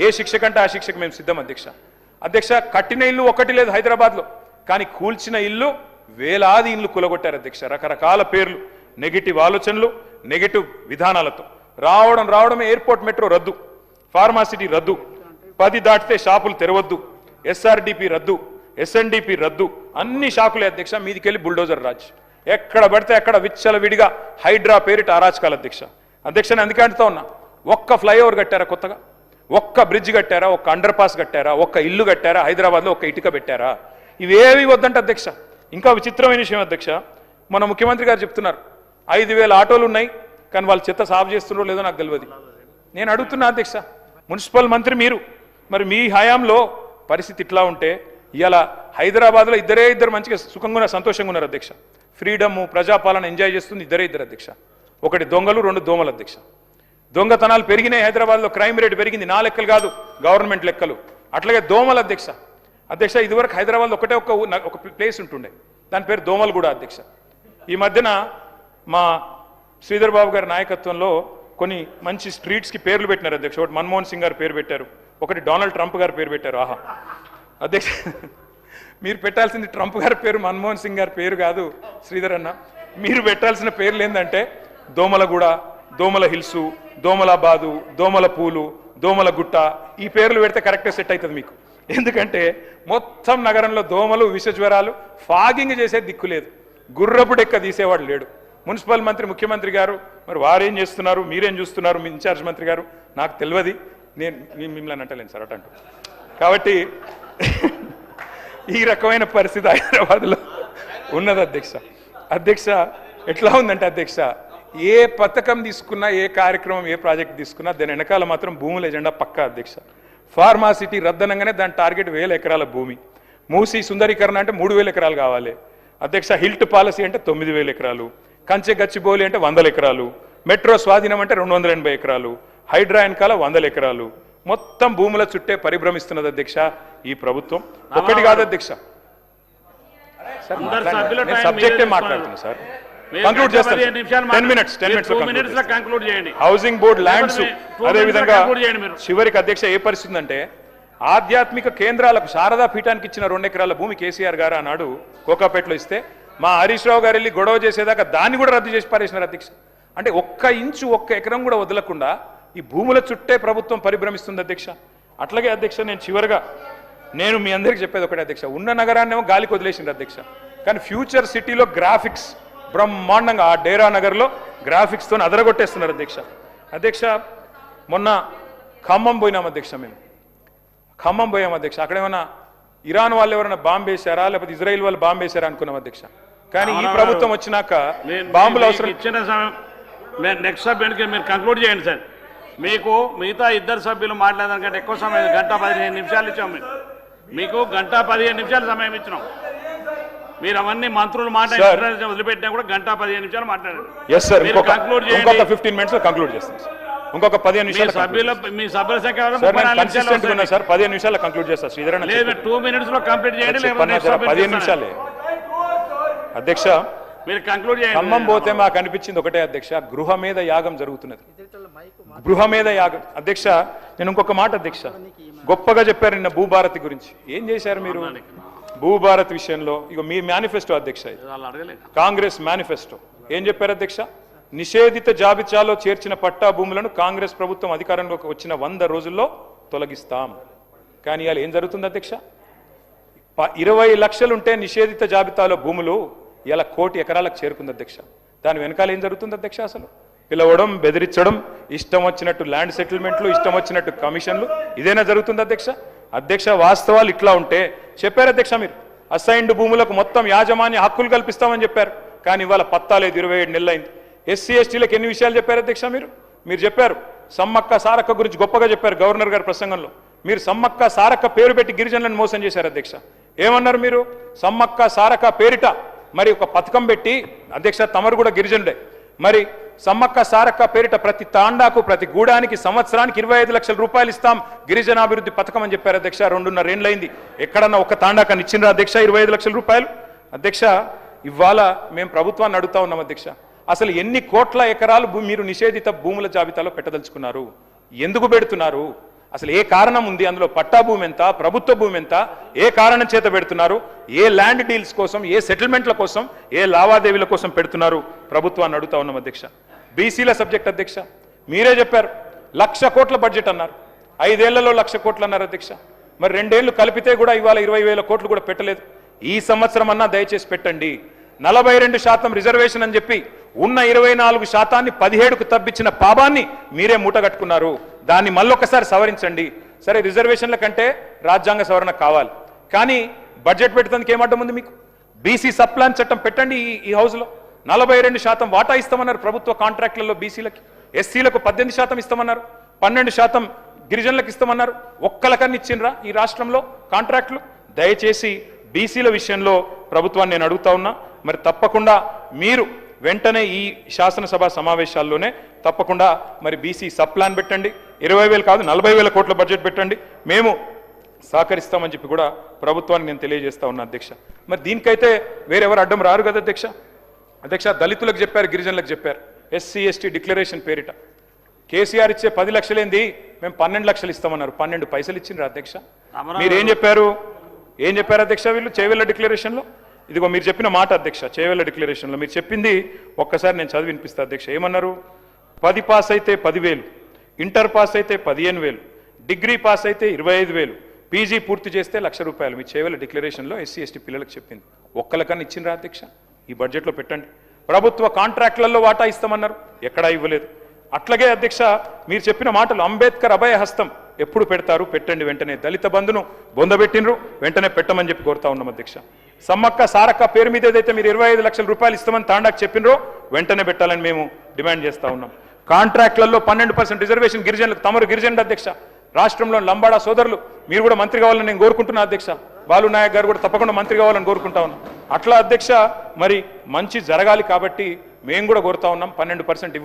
ఏ శిక్ష కంటే ఆ శిక్షకు మేము సిద్ధం అధ్యక్ష. అధ్యక్ష, కట్టిన ఇల్లు ఒకటి లేదు హైదరాబాద్లో, కానీ కూల్చిన ఇల్లు వేలాది ఇల్లు కూలగొట్టారు అధ్యక్ష. రకరకాల పేర్లు, నెగిటివ్ ఆలోచనలు, నెగిటివ్ విధానాలతో రావడమే ఎయిర్పోర్ట్ మెట్రో రద్దు, ఫార్మాసిటీ రద్దు, 10 దాటితే షాపులు తెరవద్దు, ఎస్ఆర్డిపి రద్దు, ఎస్ఎన్డిపి రద్దు, అన్ని షాకులే అధ్యక్ష. మీదికెళ్ళి బుల్డోజర్ రాజ్, ఎక్కడ పడితే అక్కడ విచ్చలవిడిగా హైడ్రా పేరిట అరాచకాలు అధ్యక్ష. అధ్యక్షని అందుకే అంటుతా ఉన్నా, ఒక్క ఫ్లైఓవర్ కట్టారా కొత్తగా, ఒక్క బ్రిడ్జ్ కట్టారా, ఒక్క అండర్ పాస్ కట్టారా, ఒక్క ఇల్లు కట్టారా, హైదరాబాద్లో ఒక్క ఇటుక పెట్టారా? ఇవేవి వద్దంట అధ్యక్ష. ఇంకా విచిత్రమైన విషయం అధ్యక్ష, మన ముఖ్యమంత్రి గారు చెప్తున్నారు 5,000 ఆటోలు ఉన్నాయి, కానీ వాళ్ళు చెత్త సాఫ్ చేస్తున్నారో లేదో నాకు తెలియదు. నేను అడుగుతున్నా అధ్యక్ష, మున్సిపల్ మంత్రి మీరు, మరి మీ హయాంలో పరిస్థితి ఇట్లా ఉంటే ఇవాళ హైదరాబాద్లో ఇద్దరు మంచిగా సుఖంగా సంతోషంగా ఉన్నారు అధ్యక్ష. ఫ్రీడమ్, ప్రజాపాలన ఎంజాయ్ చేస్తుంది ఇద్దరు అధ్యక్ష. ఒకటి దొంగలు, 2 దోమలు అధ్యక్ష. దొంగతనాలు పెరిగినాయి హైదరాబాద్లో, క్రైమ్ రేట్ పెరిగింది, నా లెక్కలు కాదు గవర్నమెంట్ లెక్కలు. అట్లాగే దోమలు అధ్యక్ష. అధ్యక్ష, ఇదివరకు హైదరాబాద్లో ఒకటే ఒక ప్లేస్ ఉంటుండే, దాని పేరు దోమలగూడ అధ్యక్ష. ఈ మధ్యన మా శ్రీధర్ బాబు గారి నాయకత్వంలో కొన్ని మంచి స్ట్రీట్స్కి పేర్లు పెట్టినారు అధ్యక్ష. ఒకటి మన్మోహన్ సింగ్ గారు పేరు పెట్టారు, ఒకటి డొనాల్డ్ ట్రంప్ గారు పేరు పెట్టారు. ఆహా అధ్యక్ష, మీరు పెట్టాల్సింది ట్రంప్ గారి పేరు, మన్మోహన్ సింగ్ గారి పేరు కాదు శ్రీధర్ అన్న. మీరు పెట్టాల్సిన పేర్లు ఏంటంటే దోమలగూడ, దోమల హిల్సు, దోమలాబాదు, దోమల పూలు, దోమల గుట్ట. ఈ పేర్లు పెడితే కరెక్ట్గా సెట్ అవుతుంది మీకు. ఎందుకంటే మొత్తం నగరంలో దోమలు, విష జ్వరాలు, ఫాగింగ్ చేసే దిక్కు లేదు, గుర్రపు డెక్క తీసేవాడు లేడు. మున్సిపల్ మంత్రి, ముఖ్యమంత్రి గారు మరి వారేం చేస్తున్నారు, మీరేం చూస్తున్నారు, మీ ఇన్ఛార్జ్ మంత్రి గారు, నాకు తెలియదు. నేను మిమ్మల్ని అంటలేను సార్ అటంటూ. కాబట్టి ఈ రకమైన పరిస్థితి హైదరాబాద్లో ఉన్నది అధ్యక్ష. అధ్యక్ష, ఎట్లా ఉందంటే అధ్యక్ష, ఏ పథకం తీసుకున్నా, ఏ కార్యక్రమం, ఏ ప్రాజెక్ట్ తీసుకున్నా దాని వెనకాల మాత్రం భూముల ఎజెండా పక్కా అధ్యక్ష. ఫార్మాసిటీ రద్దనంగానే దాని టార్గెట్ 1000 ఎకరాల భూమి. మూసీ సుందరీకరణ అంటే 3000 ఎకరాలు కావాలి అధ్యక్ష. హిల్ట్ పాలసీ అంటే 9000 ఎకరాలు. కంచె గచ్చిబౌలి అంటే 100 ఎకరాలు. మెట్రో స్వాధీనం అంటే 280 ఎకరాలు. హైడ్రా వెనకాల 100 ఎకరాలు. మొత్తం భూముల చుట్టే పరిభ్రమిస్తున్నది అధ్యక్ష ఈ ప్రభుత్వం. ఒకటి కాదు అధ్యక్ష. సబ్జెక్టే మాట్లాడుతున్నా సార్. కంక్లూడ్ చేస్తాను. 10 మినిట్స్ కంక్లూడ్ చేయండి. హౌసింగ్ బోర్డ్ ల్యాండ్స్, అదే విధంగా చివరికి అధ్యక్ష ఏ పరిస్థితి ఉందంటే, ఆధ్యాత్మిక కేంద్రాలకు శారదా పీఠానికి ఇచ్చిన 2 ఎకరాల భూమి కేసీఆర్ గారు ఆనాడు కోకాపేటలో ఇస్తే మా హరీష్ రావు గారు వెళ్ళి గొడవ చేసేదాకా దాన్ని కూడా రద్దు చేసి పారేసినారు అధ్యక్ష. అంటే 1 ఇంచు 1 ఎకరం కూడా వదలకుండా ఈ భూముల చుట్టే ప్రభుత్వం పరిభ్రమిస్తుంది అధ్యక్ష. అట్లాగే అధ్యక్ష, నేను చివరిగా మీ అందరికీ చెప్పేది ఒకటే అధ్యక్ష, ఉన్న నగరాన్నేమో గాలికి వదిలేసింది అధ్యక్ష, కానీ ఫ్యూచర్ సిటీలో గ్రాఫిక్స్ బ్రహ్మాండంగా ఆ డేరా నగర్లో గ్రాఫిక్స్తో అదరగొట్టేస్తున్నారు అధ్యక్ష. అధ్యక్ష, మొన్న ఖమ్మం పోయినాం అధ్యక్ష. మేము ఖమ్మం పోయాం అధ్యక్ష. అక్కడ ఏమన్నా ఇరాన్ వాళ్ళు ఎవరైనా బాంబు వేశారా, లేకపోతే ఇజ్రాయిల్ వాళ్ళు బాంబు వేశారా అనుకున్నాం అధ్యక్ష. కానీ ఈ ప్రభుత్వం వచ్చినాక బాంబులు అవసరం. ఇచ్చిన సమయం నెక్స్ట్ సభ్యునికి మీరు కంక్లూడ్ చేయండి సార్. మీకు మిగతా 2 సభ్యులు మాట్లాడడానికంటే ఎక్కువ సమయం, 1:15 ఇచ్చాం. మీకు 1:15 సమయం ఇచ్చినాం. మీరు అవన్నీ మంత్రులు మాట్లాడి వదిలిపెట్టినా కూడా 1:15 మాట్లాడారు. కంక్లూడ్ చేయండి. ఇంకొక 15 మినిట్స్ కంక్లూడ్ చేస్తాం సార్. ఇంకొక 15 నిమిషాలు మీ సభ్యుల సంఖ్య 15 నిమిషాలు కంక్లూడ్ చేస్తారు. శ్రీధర్ 2 మినిట్స్ లో కంప్లీట్ చేయండి. 15 నిమిషాలే అధ్యక్ష. మీరు కంక్లూడ్ చేయండి. ఖమ్మం పోతే మాకు అనిపించింది ఒకటే అధ్యక్ష, గృహ మీద యాగం జరుగుతున్నది. గృహ మీద యాగం అధ్యక్ష. నేను ఇంకొక మాట అధ్యక్ష, గొప్పగా చెప్పారు నిన్న భూభారతి గురించి. ఏం చేశారు మీరు భూభారత్ విషయంలో? ఇక మీ మేనిఫెస్టో అధ్యక్ష, కాంగ్రెస్ మేనిఫెస్టో ఏం చెప్పారు అధ్యక్ష? నిషేధిత జాబితాలో చేర్చిన పట్టా భూములను కాంగ్రెస్ ప్రభుత్వం అధికారంలోకి వచ్చిన 100 రోజుల్లో తొలగిస్తాం. కానీ ఇవాళ ఏం జరుగుతుంది అధ్యక్ష? 20 లక్షలుంటే నిషేధిత జాబితాలో భూములు ఇలా 1 కోటి ఎకరాలకు చేరుకుంది అధ్యక్ష. దాని వెనకాల ఏం జరుగుతుంది అధ్యక్ష? అసలు పిలవడం, బెదిరించడం, ఇష్టం వచ్చినట్టు ల్యాండ్ సెటిల్మెంట్లు, ఇష్టం వచ్చినట్టు కమిషన్లు, ఇదేనా జరుగుతుంది అధ్యక్ష? అధ్యక్ష, వాస్తవాలు ఇట్లా ఉంటే చెప్పారు అధ్యక్ష, మీరు అసైన్డ్ భూములకు మొత్తం యాజమాన్య హక్కులు కల్పిస్తామని చెప్పారు. కానీ ఇవాళ పత్తా లేదు, 27 నెలలైంది. ఎస్సీ ఎస్టీలకు ఎన్ని విషయాలు చెప్పారు అధ్యక్ష? మీరు చెప్పారు సమ్మక్క సారక్క గురించి గొప్పగా చెప్పారు గవర్నర్ గారి ప్రసంగంలో. మీరు సమ్మక్క సారక్క పేరు పెట్టి గిరిజనులను మోసం చేశారు అధ్యక్ష. ఏమన్నారు మీరు? సమ్మక్క సారక్క పేరిట మరి ఒక పథకం పెట్టి అధ్యక్ష, తమరు కూడా గిరిజనుడే, మరి సమ్మక్క సారక్క పేరిట ప్రతి తాండాకు, ప్రతి గూడానికి సంవత్సరానికి 25 లక్షల రూపాయలు ఇస్తాం గిరిజనాభివృద్ధి పథకం అని చెప్పారు అధ్యక్ష. 2.5 ఏళ్ళైంది, ఎక్కడన్నా ఒక తాండాకని ఇచ్చిండ్రా అధ్యక్ష 25 లక్షల రూపాయలు? అధ్యక్ష, ఇవాళ మేము ప్రభుత్వాన్ని అడుగుతా ఉన్నాం అధ్యక్ష, అసలు ఎన్ని కోట్ల ఎకరాలు మీరు నిషేధిత భూముల జాబితాలో పెట్టదలుచుకున్నారు? ఎందుకు పెడుతున్నారు? అసలు ఏ కారణం ఉంది అందులో? పట్టా భూమి ఎంత, ప్రభుత్వ భూమి ఎంత, ఏ కారణం చేత పెడుతున్నారు, ఏ ల్యాండ్ డీల్స్ కోసం, ఏ సెటిల్మెంట్ల కోసం, ఏ లావాదేవీల కోసం పెడుతున్నారు ప్రభుత్వాన్ని అడుగుతా ఉన్నాం అధ్యక్ష. బీసీల సబ్జెక్ట్ అధ్యక్ష, మీరే చెప్పారు 1,00,000 కోట్ల బడ్జెట్ అన్నారు, 5 ఏళ్లలో 1,00,000 కోట్లు అన్నారు అధ్యక్ష. మరి 2 ఏళ్లు కలిపితే కూడా ఇవాళ 20,000 కోట్లు కూడా పెట్టలేదు. ఈ సంవత్సరం అన్నా దయచేసి పెట్టండి. 42% రిజర్వేషన్ అని చెప్పి ఉన్న 24% 17కు తప్పించిన పాపాన్ని మీరే మూటగట్టుకున్నారు. దాన్ని మళ్ళొకసారి సవరించండి. సరే, రిజర్వేషన్ల కంటే రాజ్యాంగ సవరణ కావాలి, కానీ బడ్జెట్ పెట్టడానికి ఏమడ్డం ఉంది మీకు? బీసీ సప్లాన్ చట్టం పెట్టండి. ఈ హౌస్లో 42% వాటా ఇస్తామన్నారు ప్రభుత్వ కాంట్రాక్టులలో బీసీలకి. ఎస్సీలకు 18% ఇస్తామన్నారు, 12% గిరిజనులకు ఇస్తామన్నారు. ఒక్కలకన్నా ఇచ్చిండ్రా ఈ రాష్ట్రంలో కాంట్రాక్టులు? దయచేసి బీసీల విషయంలో ప్రభుత్వాన్ని నేను అడుగుతా ఉన్నా. మరి తప్పకుండా మీరు వెంటనే ఈ శాసనసభ సమావేశాల్లోనే తప్పకుండా మరి బీసీ సప్లాన్ పెట్టండి. 20,000 కాదు 40,000 కోట్ల బడ్జెట్ పెట్టండి. మేము సహకరిస్తామని చెప్పి కూడా ప్రభుత్వానికి నేను తెలియజేస్తా ఉన్నా అధ్యక్ష. మరి దీనికైతే వేరెవరు అడ్డం రారు కదా అధ్యక్ష. అధ్యక్ష, దళితులకు చెప్పారు, గిరిజనులకు చెప్పారు, ఎస్సీ ఎస్టీ డిక్లరేషన్ పేరిట కేసీఆర్ ఇచ్చే 10 లక్షలేంది, మేము 12 లక్షలు ఇస్తామన్నారు. 12 పైసలు ఇచ్చిండ్రు అధ్యక్ష. మీరేం చెప్పారు? ఏం చెప్పారు అధ్యక్ష వీళ్ళు చేవెళ్ళ డిక్లరేషన్లో? ఇదిగో మీరు చెప్పిన మాట అధ్యక్ష, చేవెళ్ళ డిక్లరేషన్లో మీరు చెప్పింది ఒక్కసారి నేను చదివి వినిపిస్తా అధ్యక్ష. ఏమన్నారు? 10 పాస్ అయితే 10,000, ఇంటర్ పాస్ అయితే 15,000, డిగ్రీ పాస్ అయితే 25,000, పీజీ పూర్తి చేస్తే 1,00,000 రూపాయలు. మీ చేవెళ్ళ డిక్లరేషన్లో ఎస్సీ ఎస్టీ పిల్లలకు చెప్పింది. ఒక్కలకన్నా ఇచ్చిండ్రా అధ్యక్ష? ఈ బడ్జెట్లో పెట్టండి. ప్రభుత్వ కాంట్రాక్టులలో వాటా ఇస్తామన్నారు, ఎక్కడా ఇవ్వలేదు. అట్లాగే అధ్యక్ష, మీరు చెప్పిన మాటలు అంబేద్కర్ అభయ హస్తం ఎప్పుడు పెడతారు? పెట్టండి వెంటనే. దళిత బంధును బొందబెట్టినరు, వెంటనే పెట్టమని చెప్పి కోరుతా ఉన్నాం అధ్యక్ష. సమ్మక్క సారక్క పేరు మీద ఏదైతే మీరు 25 లక్షల రూపాయలు ఇస్తామని తాండాకు చెప్పినరో వెంటనే పెట్టాలని మేము డిమాండ్ చేస్తా ఉన్నాం. కాంట్రాక్టులలో 12% రిజర్వేషన్ గిరిజనులకు. తమరు గిరిజనుడు అధ్యక్ష, రాష్ట్రంలో లంబాడా సోదరులు మీరు కూడా మంత్రి కావాలని నేను కోరుకుంటున్నా అధ్యక్ష. బాలు నాయక్ గారు కూడా తప్పకుండా మంత్రి కావాలని కోరుకుంటా ఉన్నాం. అట్లా అధ్యక్ష, మరి మంచి జరగాలి కాబట్టి మేము కూడా కోరుతా ఉన్నాం 12%